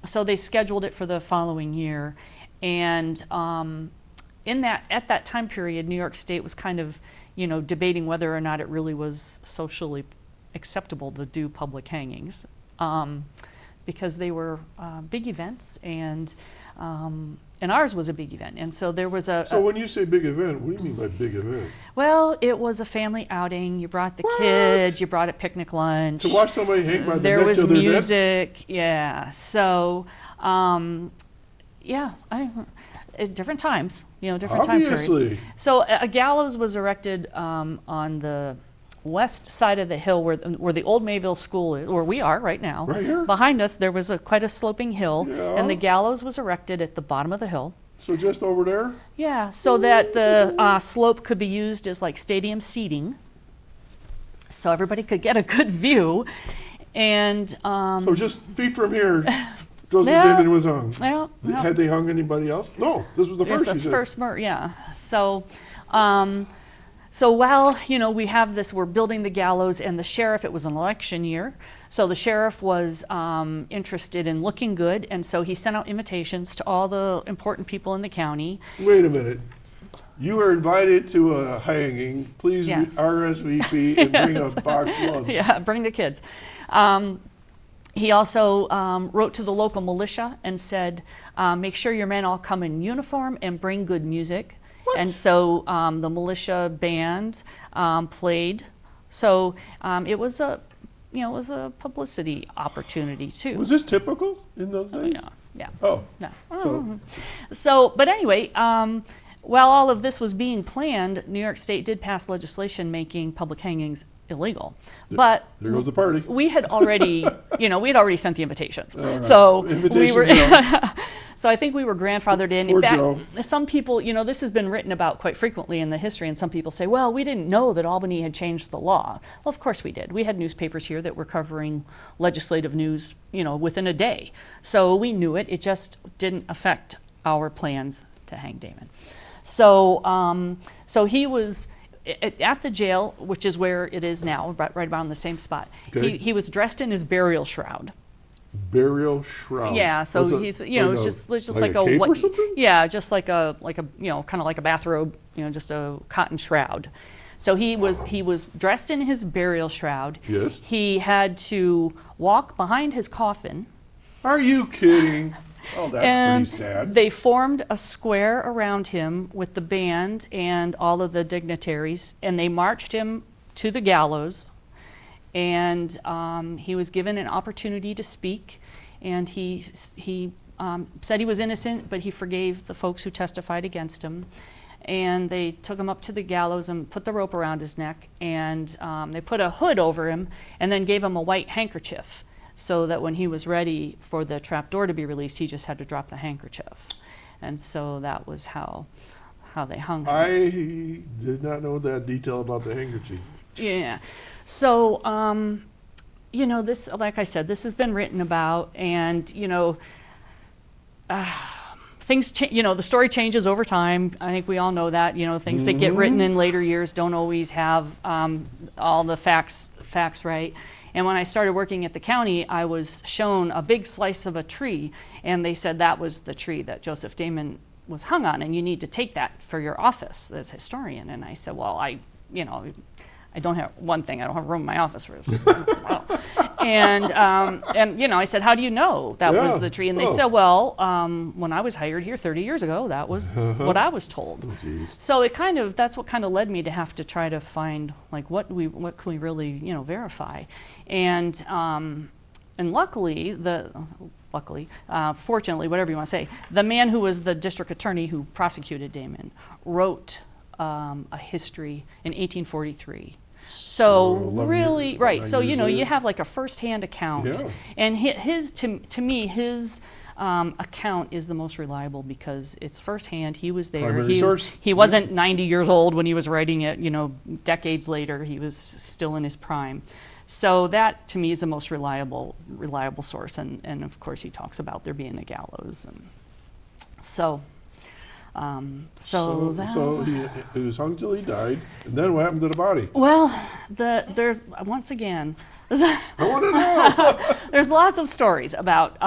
so they scheduled it for the following year. And at that time period, New York State was kind of, debating whether or not it really was socially acceptable to do public hangings. Because they were big events, and ours was a big event. And so there was So when you say big event, what do you mean by big event? Well, it was a family outing. You brought the kids, you brought a picnic lunch. To watch somebody hang by the there neck was till they're music, dead? yeah. So, at different times, different time Obviously. periods. So a gallows was erected on the west side of the hill where the old Mayville School is, where we are right now. Right here? Behind us, there was quite a sloping hill, Yeah. and the gallows was erected at the bottom of the hill. So just over there? Yeah, so that the slope could be used as like stadium seating, so everybody could get a good view. And So just feet from here, Joseph Yeah. Damon was hung. Yeah, yeah. Had they hung anybody else? No, this was the first, It's you the said. first murder, yeah. So while, we have this, we're building the gallows, and the sheriff, it was an election year, so the sheriff was interested in looking good, and so he sent out invitations to all the important people in the county. Wait a minute. You were invited to a hanging. Please Yes. RSVP and bring a box lunch. Yeah, bring the kids. He also wrote to the local militia and said, make sure your men all come in uniform and bring good music. What? And so the militia band played. So it was a publicity opportunity too. Was this typical in those days? Yeah. Oh. No. So, But anyway, while all of this was being planned, New York State did pass legislation making public hangings illegal. But there goes the party. we had already, we had already sent the invitations. Right. So Invitations we were. out. So I think we were grandfathered in. Poor In fact, Joe. some people, this has been written about quite frequently in the history, and some people say, well, we didn't know that Albany had changed the law. Well, of course we did. We had newspapers here that were covering legislative news, within a day. So we knew it. It just didn't affect our plans to hang Damon. So, so he was at the jail, which is where it is now, right around the same spot. Okay. He was dressed in his burial shroud. Burial shroud. Yeah, so Was it he's it's just like a cape what? or something? Yeah, just like a kind of like a bathrobe, just a cotton shroud. So he was dressed in his burial shroud. Yes. He had to walk behind his coffin. Are you kidding? Oh, that's and pretty sad. They formed a square around him with the band and all of the dignitaries, and they marched him to the gallows. And he was given an opportunity to speak, and he said he was innocent, but he forgave the folks who testified against him. And they took him up to the gallows and put the rope around his neck, and they put a hood over him and then gave him a white handkerchief so that when he was ready for the trap door to be released, he just had to drop the handkerchief. And so that was how they hung him. I did not know that detail about the handkerchief. Yeah. So, this, like I said, this has been written about, and, things, the story changes over time. I think we all know that. Things that get written in later years don't always have all the facts right. And when I started working at the county, I was shown a big slice of a tree, and they said that was the tree that Joseph Damon was hung on, and you need to take that for your office as historian. And I said, well, I don't have one thing. I don't have room in my office for this. Wow. And I said, how do you know that was the tree? And they said, well, when I was hired here 30 years ago, that was what I was told. Oh, so that's what kind of led me to have to try to find like what can we really verify, and luckily fortunately, whatever you want to say, the man who was the district attorney who prosecuted Damon wrote a history in 1843. So really, right. So you have like a first-hand account, and to me his account is the most reliable because it's firsthand. He was there. He wasn't 90 years old when he was writing it. Decades later, he was still in his prime. So that to me is the most reliable source, and of course he talks about there being a gallows, and so. So he was hung till he died, and then what happened to the body? Well, there's once again. I want to know. There's lots of stories about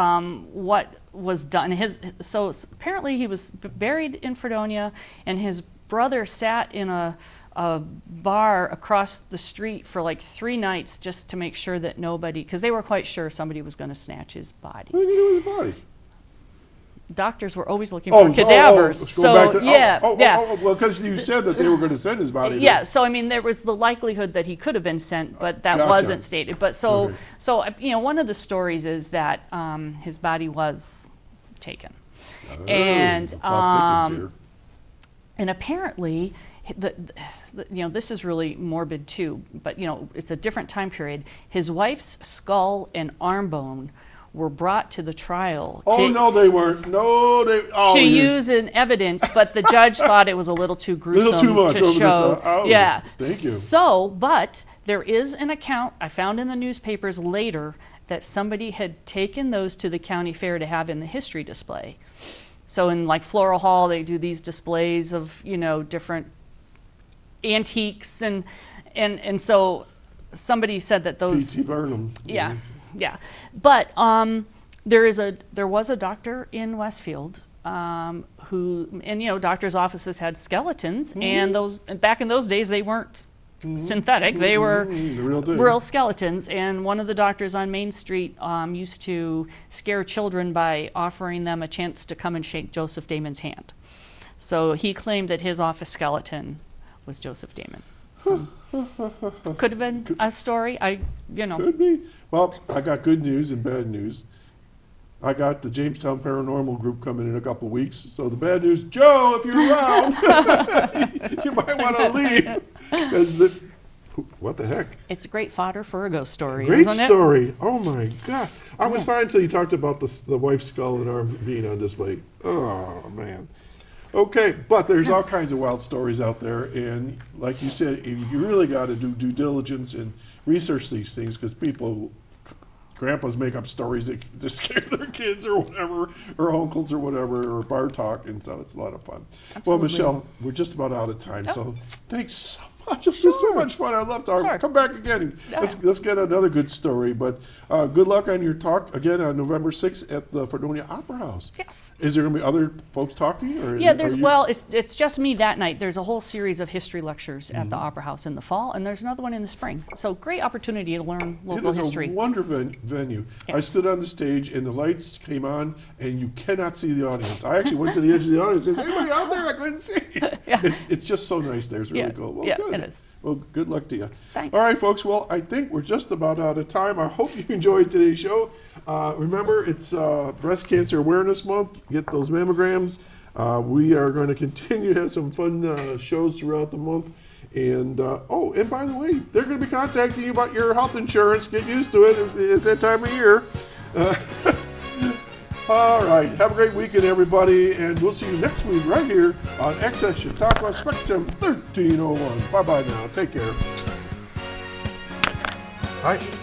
what was done. So apparently he was buried in Fredonia, and his brother sat in a bar across the street for like 3 nights just to make sure that nobody, because they were quite sure somebody was going to snatch his body. What did he do with his body? Doctors were always looking for cadavers. Well, because you said that they were going to send his body. Yeah, so I mean, there was the likelihood that he could have been sent, but that wasn't stated. But so one of the stories is that his body was taken, and apparently, this is really morbid too. But it's a different time period. His wife's skull and arm bone were brought to the trial. No, they weren't. No, they. To use in evidence, but the judge thought it was a little too gruesome. Little too much to over show. the top. Yeah. Thank you. So, but there is an account I found in the newspapers later that somebody had taken those to the county fair to have in the history display. So in like Floral Hall, they do these displays of different antiques, and so somebody said that those. P.T. Barnum. Yeah. Yeah, but there was a doctor in Westfield who, and doctors' offices had skeletons, and those back in those days they weren't synthetic; they were real skeletons. And one of the doctors on Main Street used to scare children by offering them a chance to come and shake Joseph Damon's hand. So he claimed that his office skeleton was Joseph Damon. So could have been a story. Could be. Well, I got good news and bad news. I got the Jamestown Paranormal Group coming in a couple weeks. So the bad news, Joe, if you're around, you might want to leave. Because what the heck? It's great fodder for a ghost story, Great isn't it? story. Oh, my God. I was fine until you talked about the wife's skull and arm being on display. Oh, man. Okay, but there's all kinds of wild stories out there. And like you said, you really got to do due diligence and research these things because grandpas make up stories that to scare their kids or whatever, or uncles or whatever, or bar talk, and so it's a lot of fun. Absolutely. Well, Michelle, we're just about out of time, so thanks so much. It's been so much fun. I'd love to come back again. Let's get another good story. But good luck on your talk again on November 6th at the Fredonia Opera House. Yes. Is there going to be other folks talking? Or yeah, it's just me that night. There's a whole series of history lectures at the Opera House in the fall, and there's another one in the spring. So great opportunity to learn local history. It is a wonderful venue. Yes. I stood on the stage, and the lights came on, and you cannot see the audience. I actually went to the edge of the audience and said, "Is anybody out there? I couldn't see." Yeah. It's just so nice there. It's really cool. Well, good. It is. Well, good luck to you. Thanks. All right, folks. Well, I think we're just about out of time. I hope you enjoyed today's show. Remember, it's Breast Cancer Awareness Month. Get those mammograms. We are going to continue to have some fun shows throughout the month. And, and by the way, they're going to be contacting you about your health insurance. Get used to it. It's that time of year. All right. Have a great weekend, everybody. And we'll see you next week right here on XS Chautauqua Spectrum 1301. Bye-bye now. Take care. Hi.